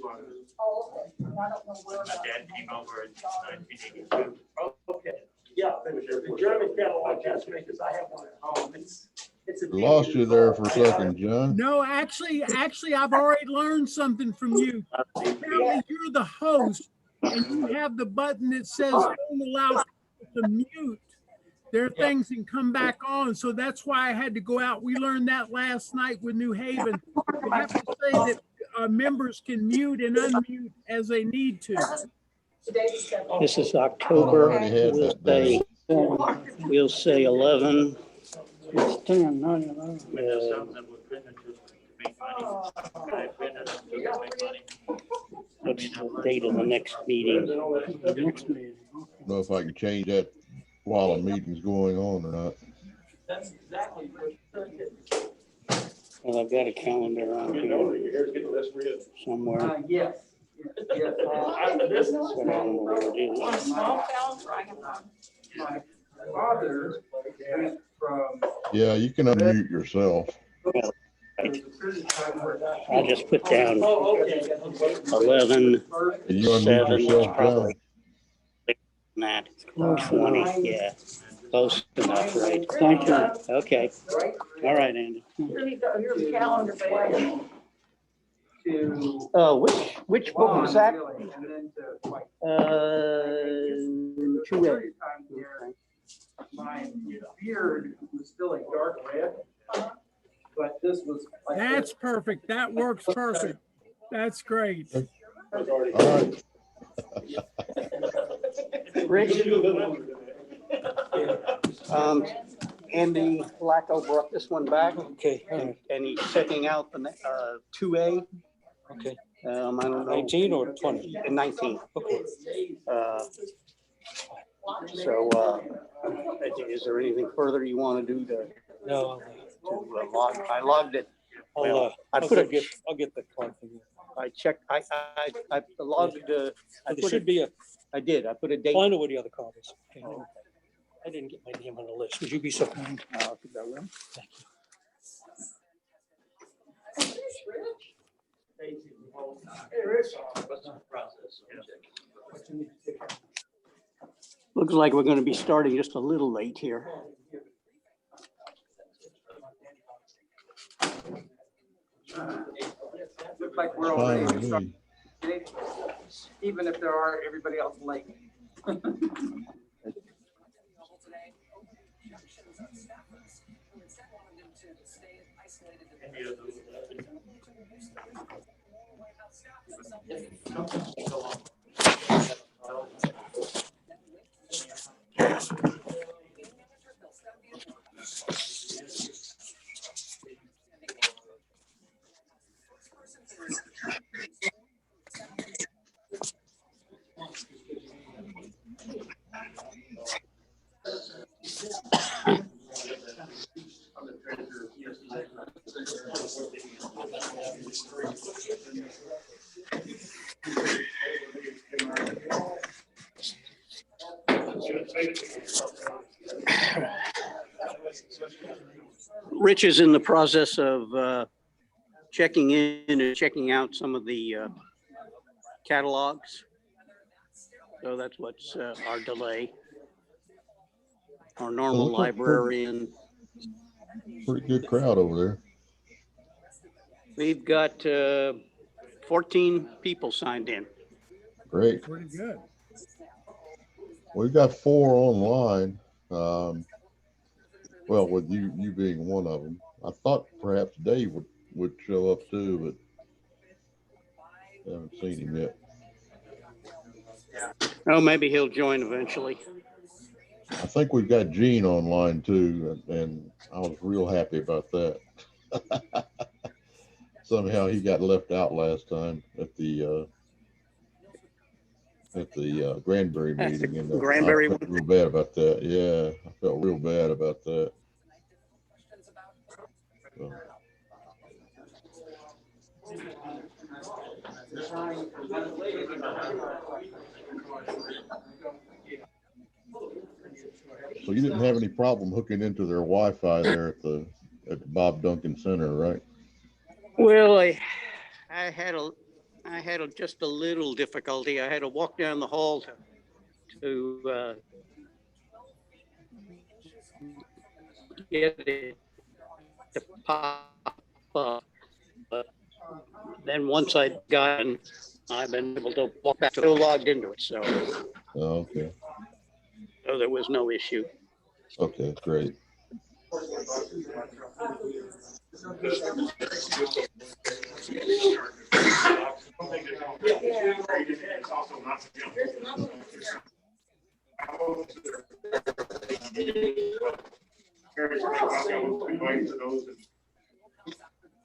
Oh, okay. I don't know where. My dad came over in 1982. Oh, okay. Yeah, the German catalog has me because I have one at home. It's a Lost you there for a second, John. No, actually, I've already learned something from you. Apparently, you're the host, and you have the button that says "Don't allow people to mute their things and come back on." So that's why I had to go out. We learned that last night with New Haven. You have to say that members can mute and unmute as they need to. This is October. I already had that We'll say 11. It's 10, 9, 11. Some that were printed to make money. I printed them to make money. What's the date of the next meeting? The next meeting. Don't know if I can change that while a meeting's going on or not. That's exactly Well, I've got a calendar on here somewhere. yes. Yes. This is But I don't know where it is. On a small calendar, I have one. my father went from. Yeah, you can unmute yourself. I'll just put down Oh, okay. 11, Can you unmute 7, yourself, it's probably John? not 20, yeah. Close enough, right? Thank you. Okay. All right, Andy. Here's the calendar for you. To. Which book was that? And then to like. 2A. My beard was still a dark red, but this was. Like That's perfect. That works perfect. That's great. All right. Rich? Andy Flacco brought this one back. Okay, all right. And he's checking out the 2A. Okay. I don't know. 19 or 20? 19. Okay. Is there anything further you want to do to No, log? I logged it. Well, I I'll put it. I'll get the card from you. I checked. I logged. I There should be a. I did. I put a date. I know where the other card is. Okay. I didn't get my name on the list. Would you be so kind? I'll put that one. Thank you. Looks like we're going to be starting just a little late here. Looks like we're all Fine ready with to start, me. even if there are everybody else late. Rich is in the process of checking in and checking out some of the catalogs. So that's what's our delay. Our normal Looks like librarian. Pretty good crowd over there. We've got 14 people signed in. Great. Pretty good. We've got 4 online. Well, with you being one of them. I thought perhaps Dave would show up too, but I haven't seen him yet. Oh, maybe he'll join eventually. I think we've got Gene online too, and I was real happy about that. Somehow he got left out last time at the Granbury meeting. And Granbury. I felt real bad about that. Yeah, I felt real bad about that. So you didn't have any problem hooking into their Wi-Fi there at the Bob Duncan Center, right? Well, I I had just a little difficulty. I had to walk down the hall to get it to pop up. But then once I got in, I've been able to walk back, still logged into it. So Okay, there was no issue. okay, great.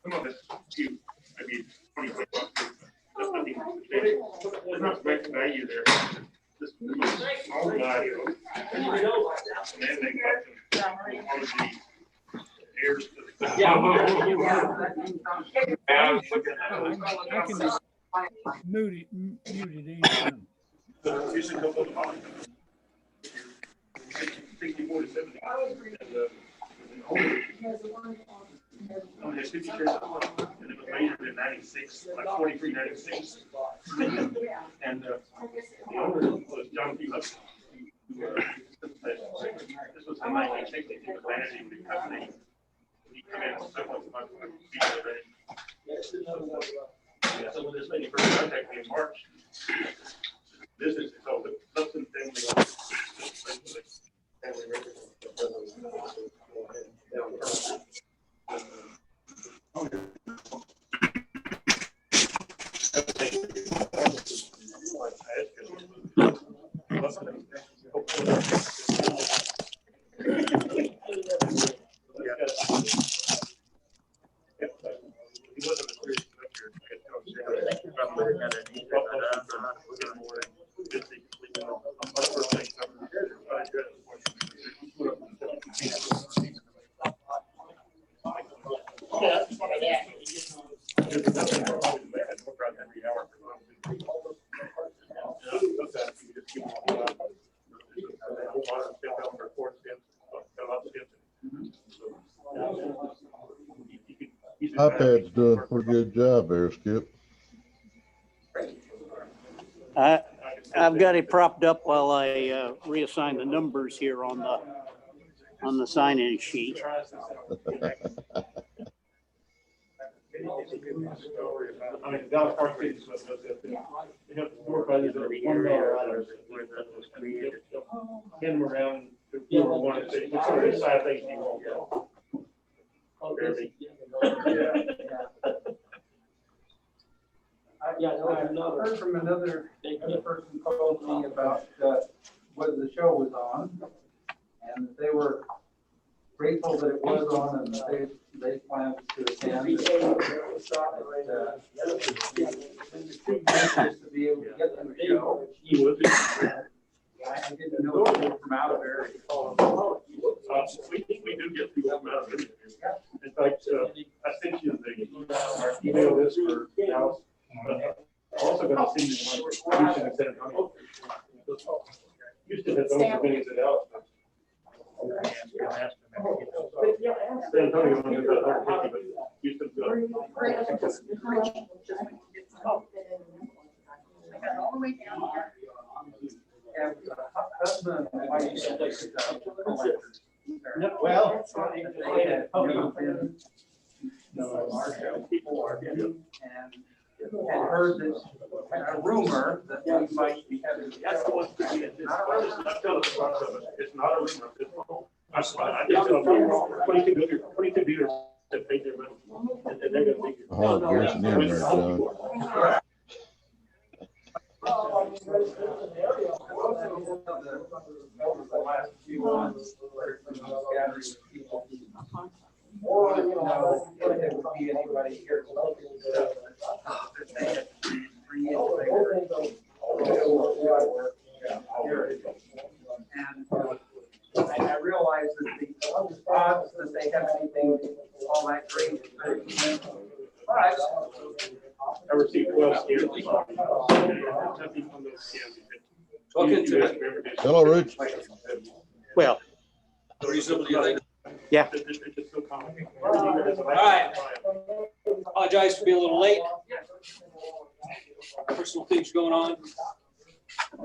Some of it's few, maybe 20 bucks. That's nothing substantial. There's not much value there. Just all value. And then they got all of the heirs to the. I can just mute it anytime. Usually come from the bottom. 64 to 70. And there's 50 shares of stock, and it was measured in 96, like 43, 96. And the owner was John P. Hudson. This was in 1960. He was managing the company. He came in several months ago. Yeah, so when this lady first contacted me in March, business is called the Hudson Family iPad's doing a pretty good job there, Skip. I've got it propped up while I reassign the numbers here on the sign-in sheet. I mean, Dallas Park City is what does that. They have four buddies that are $1. Hand them around to whoever wants it. It's sort of a side thing you won't go. Yeah, I heard from another person called me about whether the show was on, and that they were grateful that it was on, and that they planned to attend. Just to be able to get them the show. I didn't know it was from out of area. We do get people from out of it. In fact, I sent you our email list for Dallas. I'm also going to send you one for Houston and San Antonio. Houston has those opinions in Dallas. San Antonio only has about 150, but Houston's got. All the way down here. Well, and heard this a rumor that we might be having. That's the one. It's not a rumor. That's why I just tell them 22 dealers that paid their money. And they're going to be. Oh, there's an in there, John. The last few months, gathering people. Or, you know, if there would be anybody here. And I realize that the odds that they have anything all that great. But I received 12 scams. Nothing from those scams. Hello, Rich. Well, yeah. All right. Apologize for being a little late. personal things going on.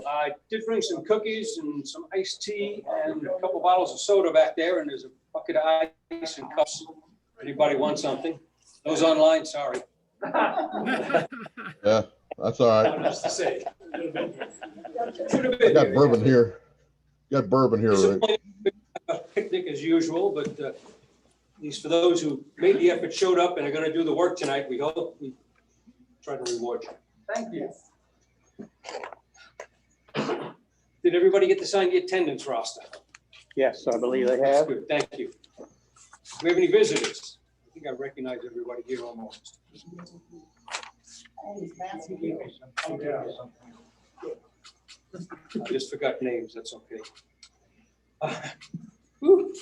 I did bring some cookies and some iced tea and a couple bottles of soda back there, and there's a bucket of ice and cups. Anybody want something? Those online, sorry. Yeah, that's all right. Just to say. I got bourbon here. Got bourbon here, Rick. A picnic as usual, but at least for those who made the effort, showed up, and are going to do the work tonight, we hope we try to reward you. Thank you. Did everybody get to sign the attendance roster? Yes, I believe they That's have. good, thank you. Do we have any visitors? I think I recognize everybody here almost. I just forgot names, that's okay. Whew.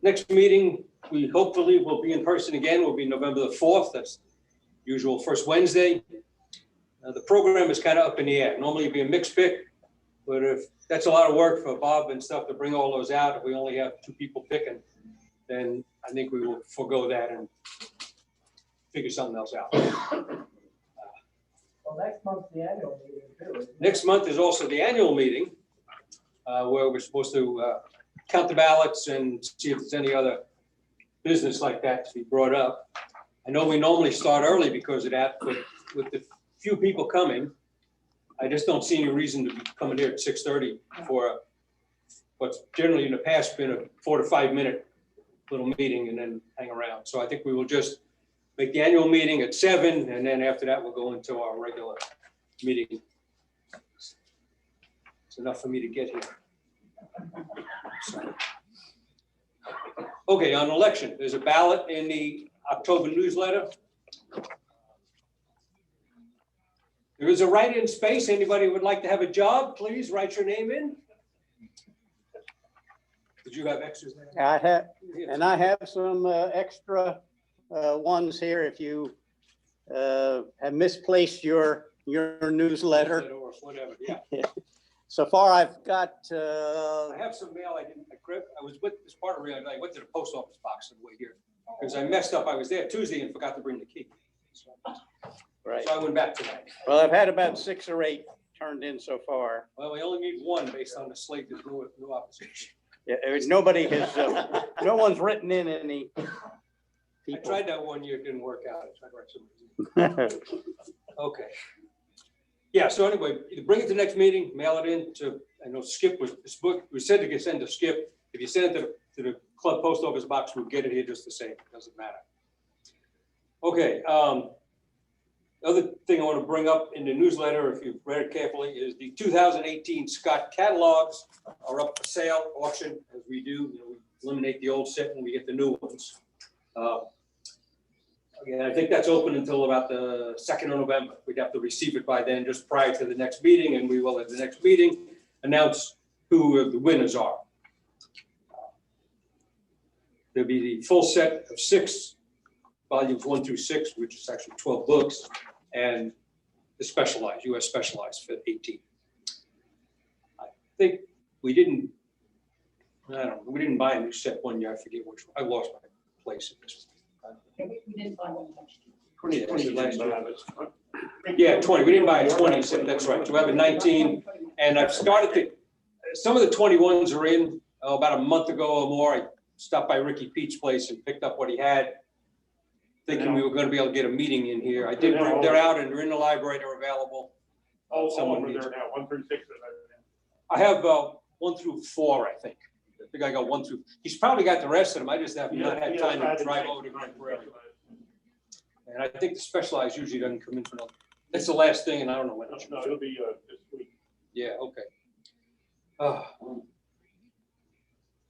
Next meeting, we hopefully will be in person again, will be November the 4th. That's usual first Wednesday. The program is kind of up in the air. Normally it'd be a mixed pick, but if that's a lot of work for Bob and stuff to bring all those out, if we only have 2 people picking, then I think we will forego that and figure something else out. Well, next month's the annual meeting too. Next month is also the annual meeting, where we're supposed to count the ballots and see if there's any other business like that to be brought up. I know we normally start early because of that, but with the few people coming, I just don't see any reason to be coming here at 6:30 for what's generally in the past been a 4 to 5 minute little meeting and then hang around. So I think we will just make the annual meeting at 7, and then after that, we'll go into our regular meeting. It's enough for me to get here. So. Okay, on election, there's a ballot in the October newsletter. There is a write-in space. Anybody would like to have a job, please write your name in. Did you have extras there? I have some extra ones here if you have misplaced your newsletter. Or whatever, yeah. So far, I've got, I have some mail I didn't grab. I was with this part of it. I went to the post office box on the way here because I messed up. I was there Tuesday and forgot to bring the key. right. So I went back tonight. Well, I've had about 6 or 8 turned in so far. Well, we only need 1 based on the slate. There's no opposition. Yeah, nobody has, no one's written in any I people. tried that 1 year. It didn't work out. I tried to write some. Okay. Yeah, so anyway, either bring it to the next meeting, mail it in to, I know Skip was, this book, we said to get sent to Skip. If you send it to the club post office box, we'll get it here just the same. It doesn't matter. Okay. Other thing I want to bring up in the newsletter, if you've read it carefully, is the 2018 Scott catalogs are up for sale, auction, as we do. You know, we eliminate the old set and we get the new ones. Again, I think that's open until about the 2nd of November. We'd have to receive it by then, just prior to the next meeting, and we will at the next meeting announce who the winners are. There'll be the full set of 6, volumes 1 through 6, which is actually 12 books, and the specialized, US specialized for 18. I think we didn't buy a new set 1 year. I forget which one. I lost my place in this. We didn't find one. 20 last year. Yeah, 20. We didn't buy a 20 set. That's right. So we have a 19, and I've started to. Some of the 21s are in. About a month ago or more, I stopped by Ricky Pete's place and picked up what he had, thinking we were going to be able to get a meeting in here. I did. They're out and they're in the library. They're available. Someone needs there now, 1 through 6. I have 1 through 4, I think. I think I got 1 through. He's probably got the rest of them. I just have not had time to drive over to Grand Prairie. And I think the specialized usually doesn't come in for another. That's the last thing, and I don't know when. No, it'll be this week. Yeah, okay.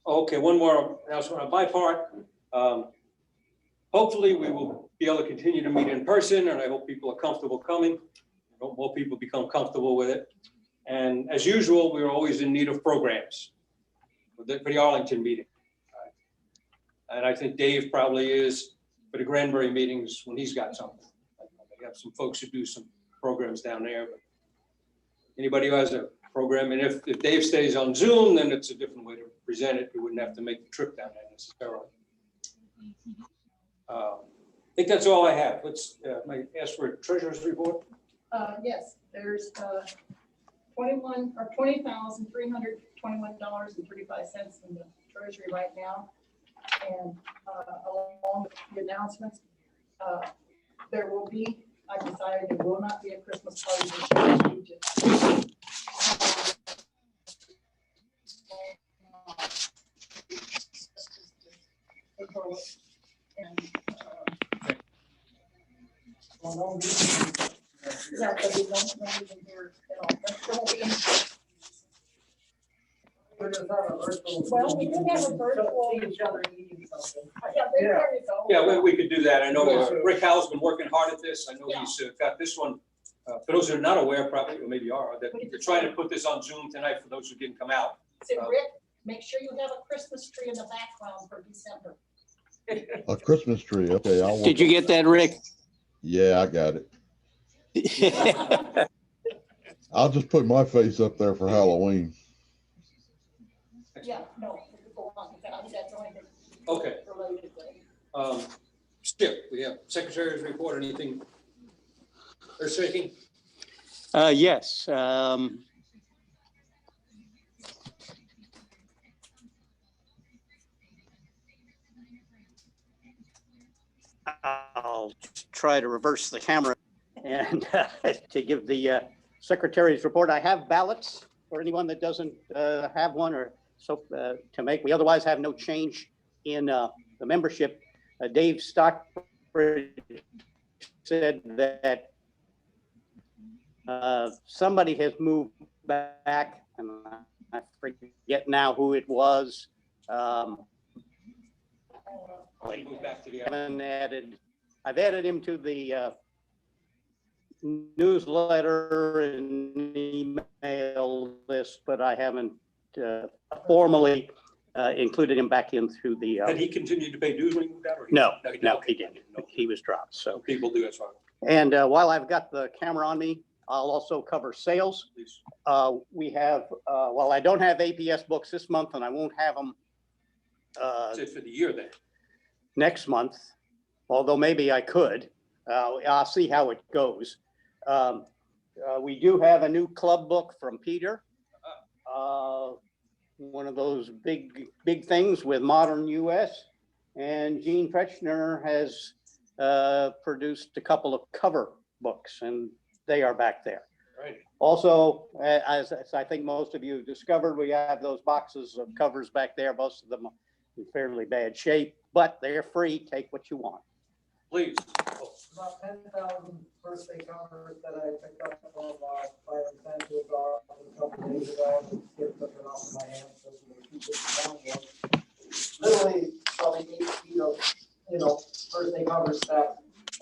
Okay, one more announcement on my part. Hopefully we will be able to continue to meet in person, and I hope people are comfortable coming. I hope more people become comfortable with it. And as usual, we're always in need of programs for the Arlington meeting. And I think Dave probably is for the Granbury meetings when he's got something. We have some folks who do some programs down there. But anybody who has a program, and if Dave stays on Zoom, then it's a different way to present it. We wouldn't have to make the trip down there necessarily. think that's all I have. Let's, may I ask for a treasurer's report? Yes, there's, $20,321.35 in the treasury right now. And, along with the announcements, there will be, I decided there will not be a Christmas party this year. Yeah, there'll be no reason here at all. There won't be any- Well, we did have a virtual. Yeah, there you go. Yeah, we could do that. I know Rick Howell's been working hard at this. I know he's got this one. For those who are not aware, probably, or maybe are, that you're trying to put this on Zoom tonight for those who didn't come out. So Rick, make sure you have a Christmas tree in the background for December. A Christmas tree, okay. I'll Did you get that, Rick? Yeah, I got it. I'll just put my face up there for Halloween. Yeah, no, that's only the Okay. related thing. Skip, we have secretary's report, anything earth-shaking? Yes. I'll try to reverse the camera and to give the secretary's report. I have ballots for anyone that doesn't have one or so to make. We otherwise have no change in the membership. Dave Stockbridge said that somebody has moved back, and I forget now who it was. Move back to the. I've added him to the newsletter and email list, but I haven't formally included him back in through the. Had he continued to pay dues when he moved out? Or No, didn't? he didn't. He was dropped. So People do, that's fine. And while I've got the camera on me, I'll also cover sales. Please. We have, while I don't have APS books this month, and I won't have them Say for the year then. next month, although maybe I could. I'll see how it goes. We do have a new club book from Peter. One of those big things with Modern US. And Gene Fretchner has produced a couple of cover books, and they are back there. Right. Also, as I think most of you discovered, we have those boxes of covers back there. Most of them are in fairly bad shape, but they're free. Take what you want. Please. About 10,000 birthday covers that I picked up from Fire and Santa's office a couple days ago. And Skip took it off my hands. So we keep it down. Literally, probably 8 feet of, birthday cover stacked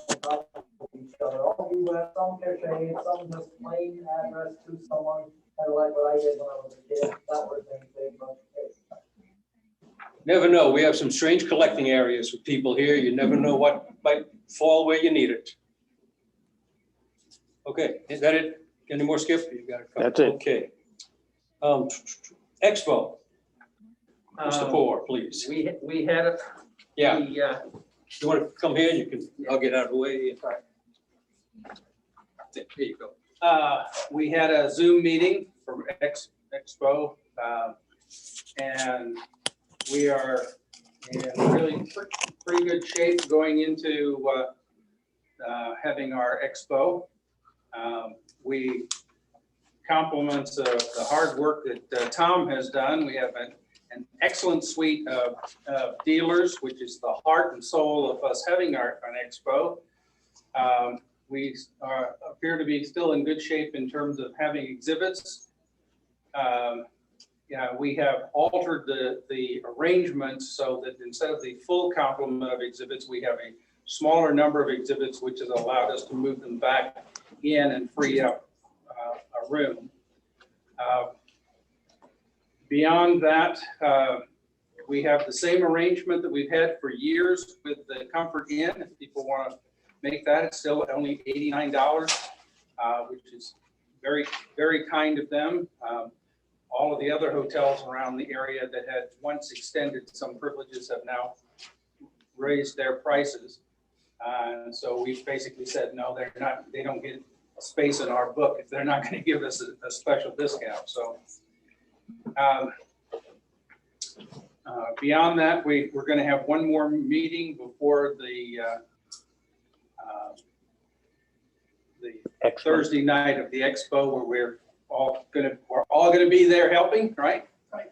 on top of each other. All US, some cachet, some just plain address to someone, kind of like what I did when I was a kid. That was anything, but hey. Never know. We have some strange collecting areas with people here. You never know what might fall where you need it. Okay, is that it? Any more, Skip? You got it covered. That's it. Okay. Expo. Mr. Poor, please. We had a. Yeah, the, you want to come here? You can, I'll get out of the way. There you go. We had a Zoom meeting for Expo, and we are in really pretty good shape going into having our Expo. We compliments the hard work that Tom has done. We have an excellent suite of dealers, which is the heart and soul of us having an Expo. We appear to be still in good shape in terms of having exhibits. We have altered the arrangements so that instead of the full complement of exhibits, we have a smaller number of exhibits, which has allowed us to move them back in and free up a room. Beyond that, we have the same arrangement that we've had for years with the Comfort Inn. If people want to make that, it's still only $89, which is very, very kind of them. All of the other hotels around the area that had once extended some privileges have now raised their prices. And so we basically said, no, they don't get a space in our book if they're not going to give us a special discount. So beyond that, we're going to have one more meeting before the Thursday night of the expo, where we're all gonna be there helping, right? Right.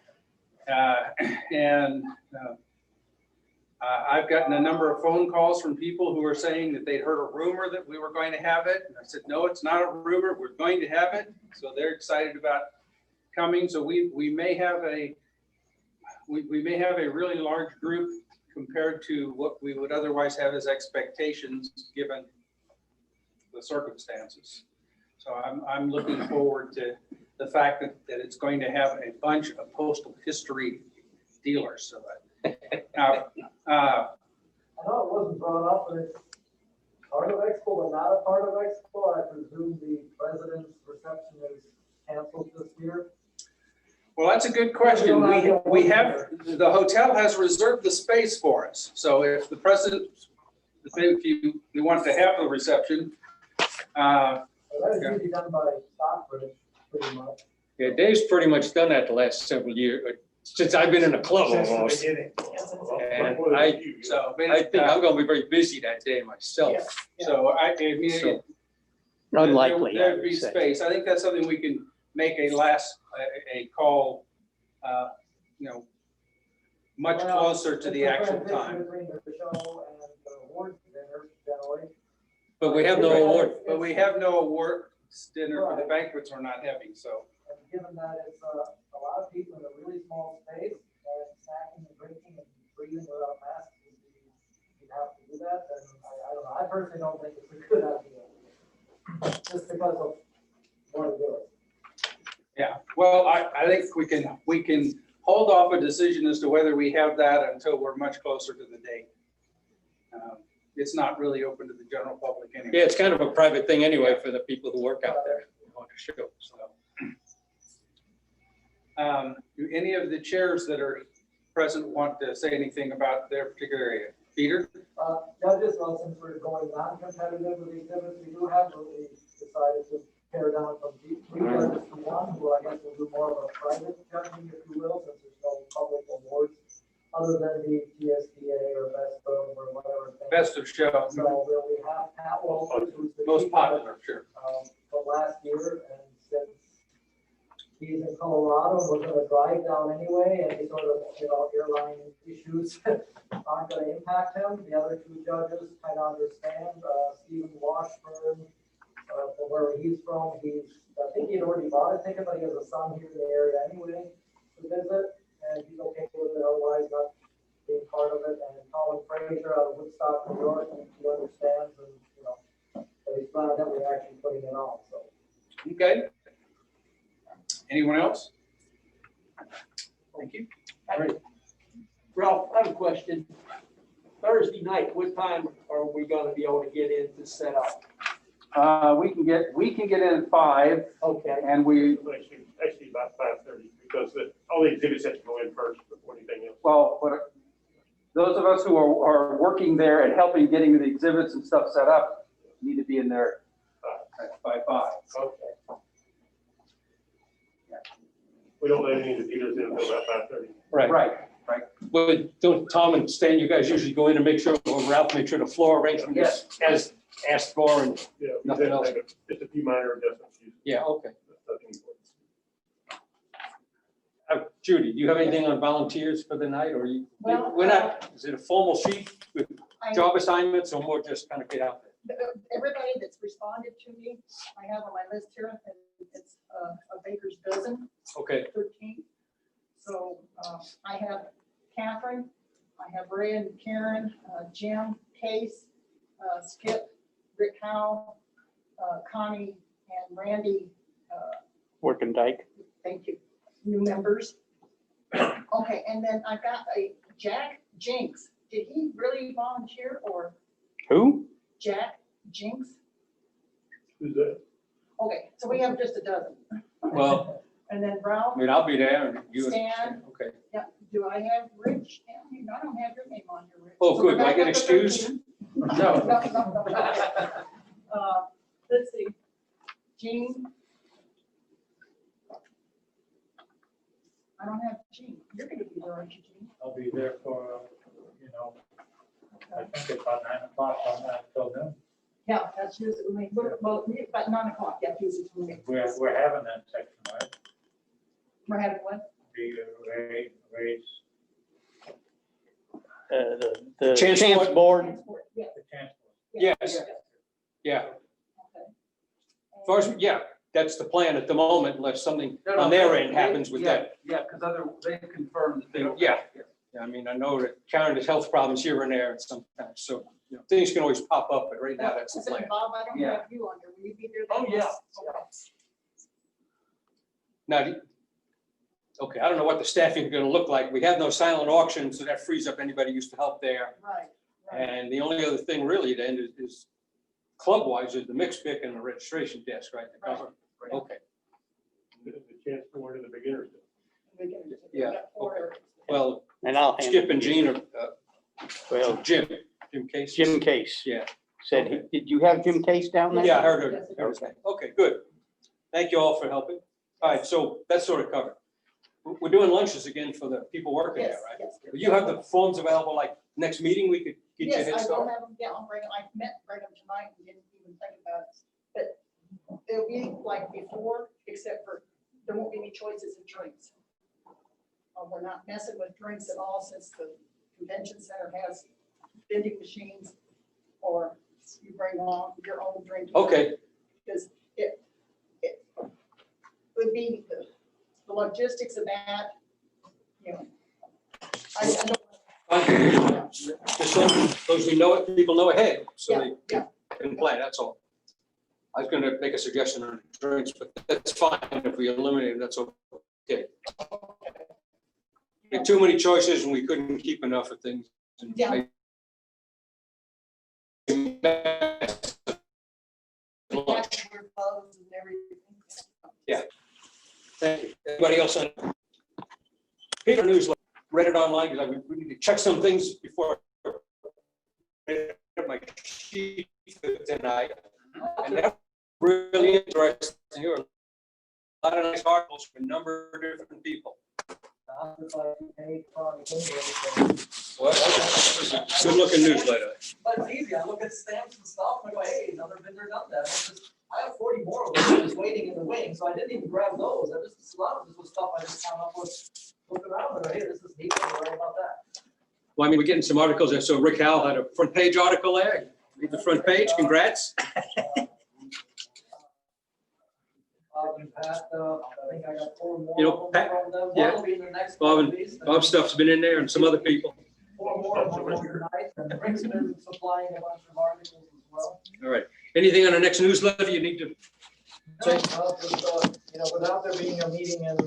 I've gotten a number of phone calls from people who are saying that they'd heard a rumor that we were going to have it. And I said, no, it's not a rumor. We're going to have it. So they're excited about coming. So we may have a really large group compared to what we would otherwise have as expectations given the circumstances. So I'm looking forward to the fact that it's going to have a bunch of postal history dealers. So I know it wasn't brought up, but it's part of Expo, but not a part of Expo. I presume the president's reception is canceled this year. well, that's a good question. We have, the hotel has reserved the space for us. So if the president, if you want to have the reception, That is usually done by Stockbridge, pretty much. Yeah, Dave's pretty much done that the last several years, since I've been in the club almost. And I think I'm gonna be very busy that day myself. so I mean, So- Unlikely, I There'd would be say. space. I think that's something we can make a call, much Well, closer to it's the a actual transition time. Between the show and the awards dinner, generally. But we have no award. But we have no award dinner for the banquets we're not having, so. And given that it's a lot of people in a really small space, snacking and drinking and breathing without masks, you'd have to do that, and I don't know, I personally don't think it's a good idea. Just because of what it is. Yeah, well, I think we can hold off a decision as to whether we have that until we're much closer to the date. It's not really open to the general public anyway. Yeah, it's kind of a private thing anyway for the people who work out there on the show. So. Do any of the chairs that are present want to say anything about their particular area? Peter? Judges, well, since we're going non-competitive with the exhibits, we do have, we decided to pare down from three judges to one, who I guess will do more of a private judging, if you will, since there's no public awards other than the TSDA or Best of or whatever. thing. Best of show. So we have Pat Walters, who's the Most chief popular, sure. from last year, and since he's in Colorado, we're gonna drive down anyway, and he sort of, airline issues aren't gonna impact him. The other two judges kind of understand, Stephen Washburn, from where he's from, I think he'd already bought a ticket, but he has a son here in the area anyway to visit, and he's okay with it, otherwise not being part of it. And Colin Fraser out of Woodstock, New York, he understands, and, but he's glad that we're actually putting it on, so. Okay. Anyone else? Thank you. Ralph, I have a question. Thursday night, what time are we gonna be able to get in to set up? We can get in at 5, Okay, and we, Actually about 5:30, because all the exhibits have to go in first before anything else. well, but those of us who are working there and helping getting the exhibits and stuff set up need to be in there by 5. okay. We don't let any of the dealers in until about 5:30. Right. But don't Tom and Stan, you guys usually go in and make sure, or Ralph, make sure the floor arrangement is as asked for and, Yeah, we Nothing just else. make just a few minor adjustments. yeah, okay. Nothing important. Judy, do you have anything on volunteers for the night, or Well, we're not, is it a formal sheet with I- job assignments, or more just kind of get out there? Everybody that's responded to me, I have on my list here, and it's a baker's dozen, Okay, 13. So I have Catherine, I have Ray and Karen, Jim, Case, Skip, Rick Howe, Connie, and Randy. Working Dyke. Thank you. New members. Okay, and then I've got a Jack Jinks. Did he really volunteer, or Who? Jack Jinks? Who's that? Okay, so we have just a dozen. well, And then I Ralph, mean, I'll be there, and you. Stan. Okay. yeah, do I have Rich? I don't have your name on here, Rich. Oh, So good. we're Do I back get up to excused? 13. No. Let's see, Jean. I don't have Jean. You're gonna be there, aren't you, Jean? I'll be there for, I think it's about 9 o'clock on that till noon. Yeah, that's usually, well, about 9 o'clock, yeah, usually. We're having that section, right? We're having what? The raise, The Chance chance board. board, Yeah. the chance. Yes, yeah. Okay. As far as, yeah, that's the plan at the moment, unless something on their end happens with that. Yeah, because they've confirmed that they don't. Yeah. I mean, I know that Karen has health problems here and there sometimes, so, things can always pop up, but right now, that's the plan. Bob, I don't Yeah. have you on there. Will you be there? Oh, then? yeah. Okay. Now, okay, I don't know what the staffing is gonna look like. We have no silent auction, so that frees up anybody who used to help there. Right, right. And the only other thing really then is club-wise is the mix pick and the registration desk, right? to cover? Right. Okay, The chance board and the beginners. We can- we've Yeah, got 4 okay. areas. well, and I'll handle. Skip and Jean or Well, Jim Case. Jim Case Yeah. said, did you have Jim Case down there? Yeah, I heard it. Okay, good. Thank you all for helping. All right, so that's sort of covered. We're doing lunches again for the people working there, Yes, right? yes. Will you have the forms available, like, next meeting, we could get you a Yes, head I will start? have them, yeah, I'll bring them, I meant to bring them tonight and didn't even think about it. But it'll be like before, except for, there won't be any choices of drinks. We're not messing with drinks at all since the convention center has vending machines, or you bring on your own drink. Okay, Because it would be the logistics of that, I know. just so those who know it, people know ahead, so Yeah, they yeah. can plan, that's all. I was gonna make a suggestion on drinks, but that's fine if we eliminate it, that's okay. We had too many choices and we couldn't keep enough of things. Yeah. Lunch. Your clothes and everything. Yeah. Thank you. Anybody else on? Paper newsletter, read it online, because we need to check some things before. I have my sheet for tonight, and that's really interesting. Here are a lot of nice articles from a number of different people. What? Good looking newsletter. But it's easy, I look at stamps and stuff, and I go, hey, another vendor done that. I have 40 more of them just waiting in the wing, so I didn't even grab those. A lot of this was stuff I just found out was looking around, and hey, this is neat, I'm worried about that. Well, I mean, we're getting some articles there. So Rick Howell had a front page article there. Read the front page. Congrats. And Pat, I think I got 4 more. You know, Pat- from them. yeah. One will be in the next Bob one and- of these. Bob's stuff's been in there and some other people. 4 more tonight, and Rick's been supplying a bunch of articles as well. All right. Anything on the next newsletter you need to? No, without there being a meeting in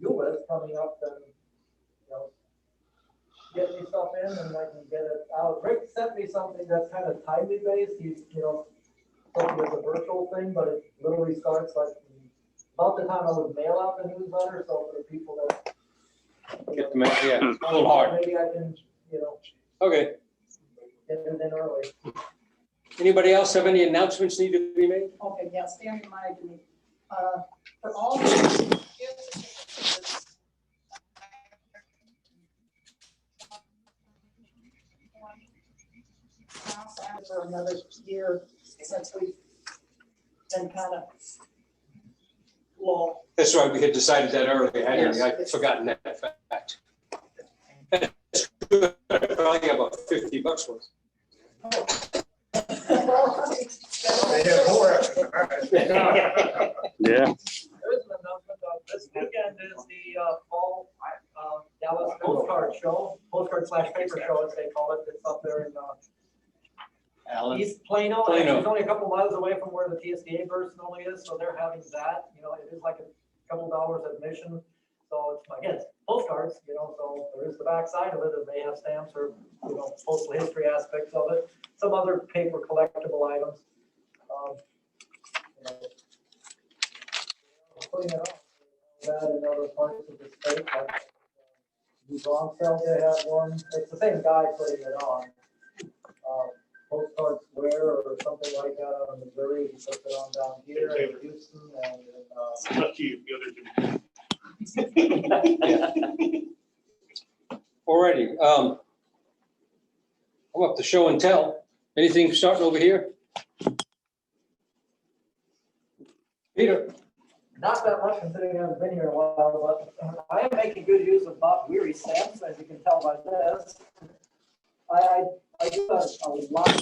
US coming up, then, get me stuff in and I can get it out. Rick sent me something that's kind of timely based. He's, something that's a virtual thing, but it literally starts like about the time I would mail out the newsletter. So for the people that Get the, yeah, a little hard. maybe I can, Okay. get it in early. Anybody else have any announcements need to be made? Okay, yeah, stand in mind to me. For all the for another year since we've been kind of low. That's right. We had decided that earlier. hadn't we? I'd forgotten that fact. That's good. Probably about $50 worth. Yeah. There is an announcement of this weekend is the fall Dallas postcard show, postcard/paper show, as they call it. It's up there in Alan. East Plano. Plano. It's only a couple miles away from where the TSDA burst normally is, so they're having that. It is like a couple dollars admission. So it's, again, it's postcards, so there is the back side of it, and they have stamps or, postal history aspects of it. Some other paper collectible items. Putting it on that in other parts of the state, like New Braunfels, they have one, it's the same guy putting it on. Postcard Square or something like that out of Missouri, he puts it on down here in Houston and in, Up to you, the other two. Alrighty, I'm up to show and tell. Anything starting over here? Peter? not that much considering I haven't been here a while, but I am making good use of Bob Weary stamps, as you can tell by this. I do a lot of.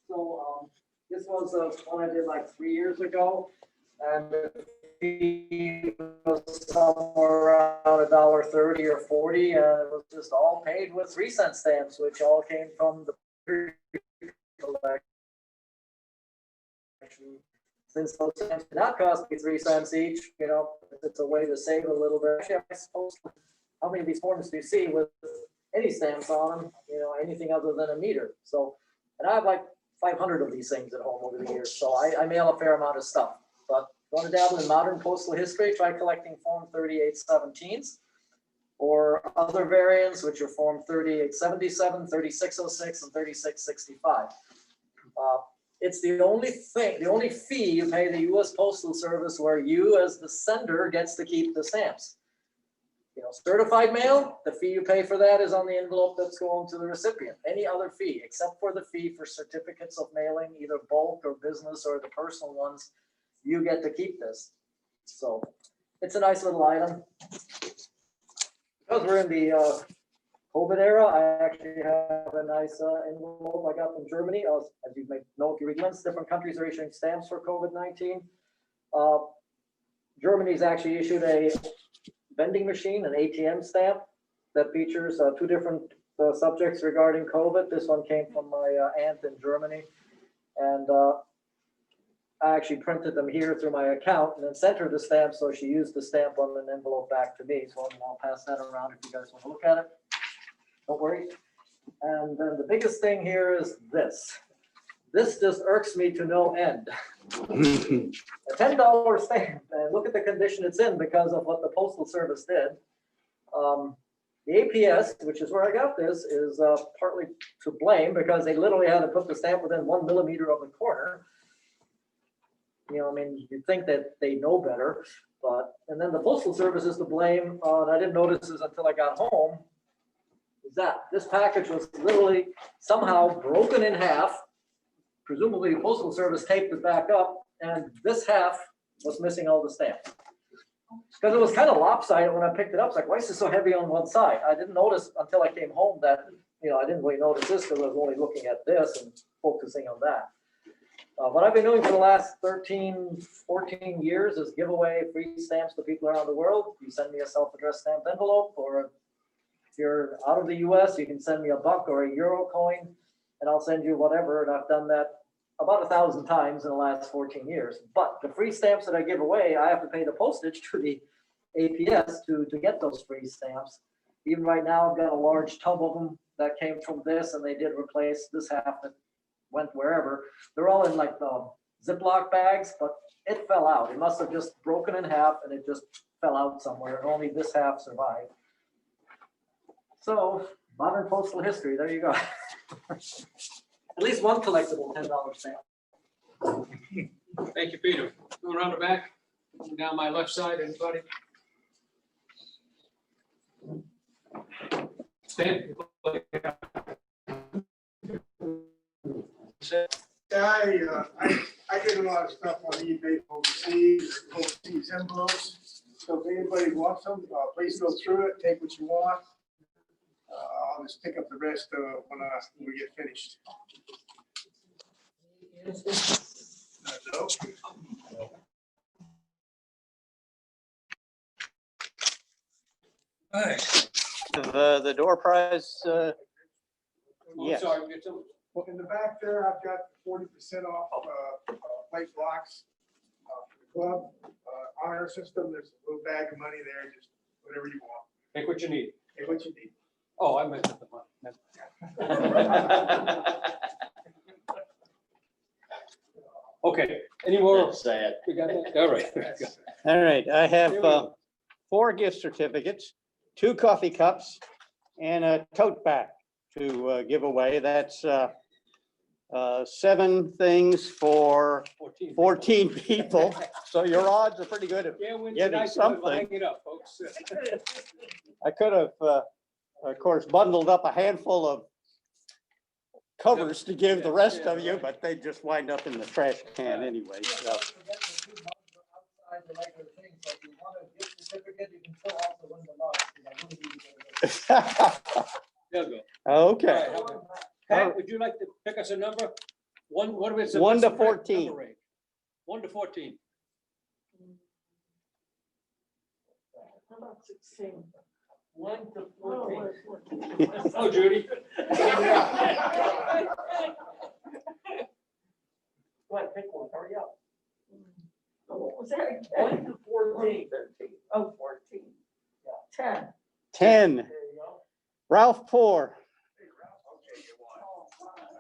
So, this was one I did like 3 years ago, and the fee was somewhere around $1.30 or 40, and it was just all paid with 3-cent stamps, which all came from the collection. Since those stamps did not cost me 3 cents each, you know, it's a way to save a little bit. Actually, I suppose, how many of these forms do you see with any stamps on them, you know, anything other than a meter? So, and I have like 500 of these things at home over the years, so I mail a fair amount of stuff. But want to dabble in modern postal history, try collecting Form 3817s or other variants, which are Form 3877, 3606, and 3665. It's the only thing, the only fee you pay the U.S. Postal Service where you as the sender gets to keep the stamps. You know, certified mail, the fee you pay for that is on the envelope that's going to the recipient. Any other fee, except for the fee for certificates of mailing, either bulk or business or the personal ones, you get to keep this. So it's a nice little item. Because we're in the COVID era, I actually have a nice envelope I got from Germany. As you may know, if you read lists, different countries are issuing stamps for COVID-19. Germany's actually issued a vending machine, an ATM stamp that features 2 different subjects regarding COVID. This one came from my aunt in Germany. And I actually printed them here through my account and then sent her the stamp. So she used the stamp on an envelope back to me. So I'll pass that around if you guys want to look at it. Don't worry. And then the biggest thing here is this. This just irks me to no end. A $10 stamp, and look at the condition it's in because of what the Postal Service did. The APS, which is where I got this, is partly to blame because they literally had to put the stamp within 1 millimeter of the corner. You know, I mean, you'd think that they know better, but, and then the Postal Service is to blame, and I didn't notice this until I got home, is that this package was literally somehow broken in half. Presumably the Postal Service taped it back up, and this half was missing all the stamps. Because it was kind of lopsided when I picked it up. It's like, why is this so heavy on one side? I didn't notice until I came home that, you know, I didn't really notice this because I was only looking at this and focusing on that. What I've been doing for the last 13, 14 years is give away free stamps to people around the world. You send me a self-addressed stamped envelope, or if you're out of the US, you can send me a buck or a euro coin, and I'll send you whatever. And I've done that about 1,000 times in the last 14 years. But the free stamps that I give away, I have to pay the postage to the APS to get those free stamps. Even right now, I've got a large tub of them that came from this, and they did replace this half that went wherever. They're all in like the Ziploc bags, but it fell out. It must have just broken in half, and it just fell out somewhere, and only this half survived. So, modern postal history, there you go. At least one collectible $10 stamp. Thank you, Peter. Going around the back, down my left side, anybody? Stan? I get a lot of stuff on eBay overseas envelopes. So if anybody wants them, please go through it, take what you want. I'll just pick up the rest when we get finished. No. All right. The door prize, yes. Sorry, get some. In the back there, I've got 40% off plate blocks for the club. Honor system, there's a little bag of money there, just whatever you want. Take what you need. Take what you need. Oh, I meant the money. Okay, any more? That's sad. We got that? All right. All right, I have 4 gift certificates, 2 coffee cups, and a tote bag to give away. That's 7 things for 14 people. So your odds are pretty good of getting something. Hang it up, folks. I could have, of course, bundled up a handful of covers to give the rest of you, but they just wind up in the trash can anyway. So. Outside the regular thing, so if you want a gift certificate, you can still also win the mug. There you go. Okay. All right. Pat, would you like to pick us a number? What is it? 1 to What's the correct 14. number range? 1 to 14. How about 16? 1 to 14. Oh, Judy. Go ahead, pick one, hurry up. What was that? 1 to 14. 13. Oh, 14. Yeah. 10. 10. There you go. Ralph Poor.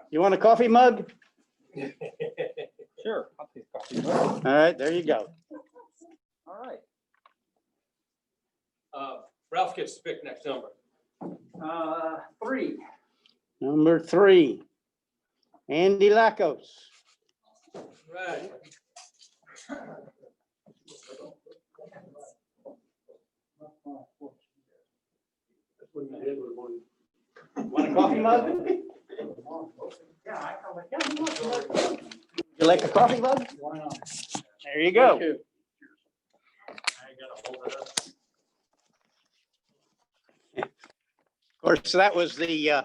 You want a coffee mug? Sure. I'll take coffee. All right, there you go. All right. Ralph gets to pick next number. 3. Number 3. Andy Lacos. Right. Want a coffee mug? You like a coffee mug? There you go. Of course, that was the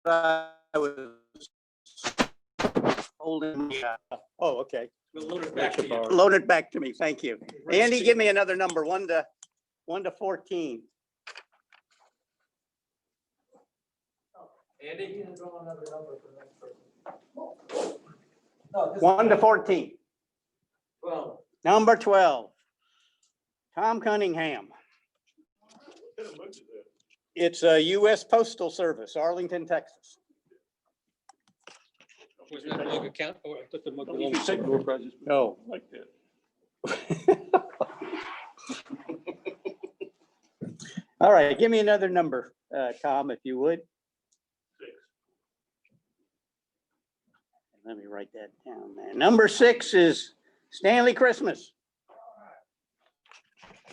I was holding. Oh, okay. We'll load it back to you. Loan it back to me. Thank you. Andy, give me another number, 1 to 14. Andy? You can draw another number for the next person. No, this is- 1 to 14. Well, Number 12. Tom Cunningham. It's a U.S. Postal Service, Arlington, Texas. Was that mug account? Oh, I thought the mug You belonged should take to door prizes Oh. like that. All right, give me another number, Tom, if you would. 6. Let me write that down, man. Number 6 is Stanley Christmas.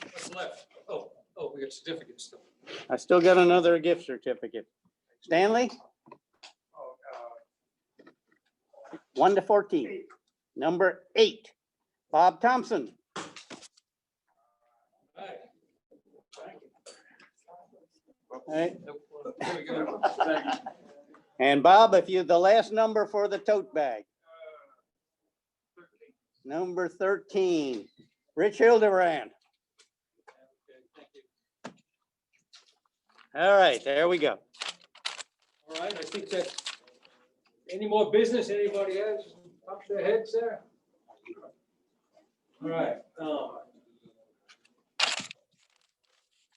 What's left? Oh, we got certificates still. I still got another gift certificate. Stanley? 1 to 14. Number 8, Bob Thompson. All right. All right. There we go. And Bob, if you, the last number for the tote bag. Number 13, Rich Hildebrand. All right, there we go. All right, I think that, any more business anybody has up their heads there? All right.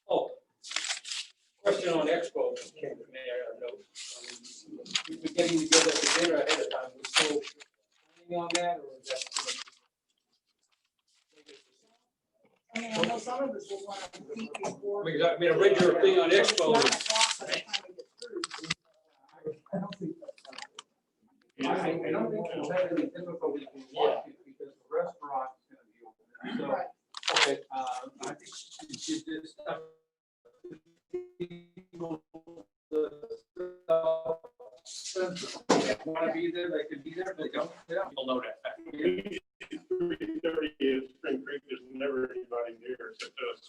Oh, question on Expo. Came to me, I note. We've been getting together for dinner ahead of time. We still planning on that, or is that? I mean, I know some of us will want to meet before. I mean, I read your thing on Expo. I don't think it's that really difficult if you want it, because the restaurant is gonna be open. So, Right. Okay. I think you should just. Want to be there, they could be there, if they don't, yeah. You'll know that fact. 3:30 is Spring Creek, there's never anybody there except us.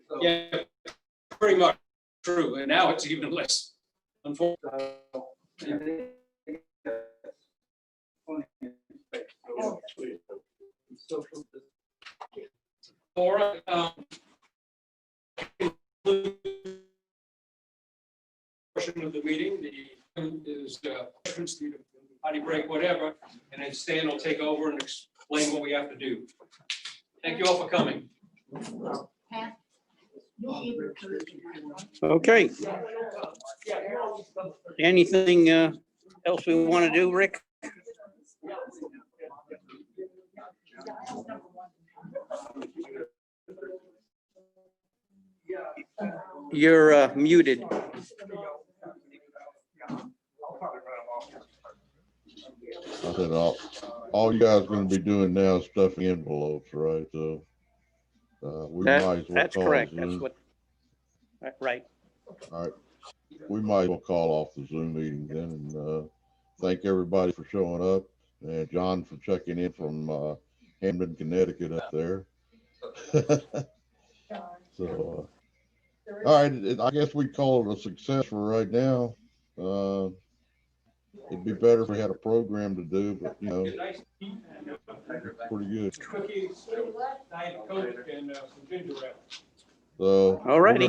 So, Yeah, pretty much true, and now it's even less, unfortunately. and they- Oh, please. social All right. Portion of the meeting, is reference to potty break, whatever, and then Stan will take over and explain what we have to do. Thank you all for coming. Pat, you'll give your code. Okay, anything else we want to do, Rick? You're muted. I said, all you guys gonna be doing now is stuffing envelopes, right? So, we might as well That's call correct. That's Zoom. what, right. All right, we might as well call off the Zoom meeting then, and, thank everybody for showing up, and John for checking in from, Hamden, Connecticut up there. So, all right, I guess we call it a success for right now. It'd be better if we had a program to do, but you know, it's pretty good. Cookies, Diet Coke, and some ginger ale. So. All righty.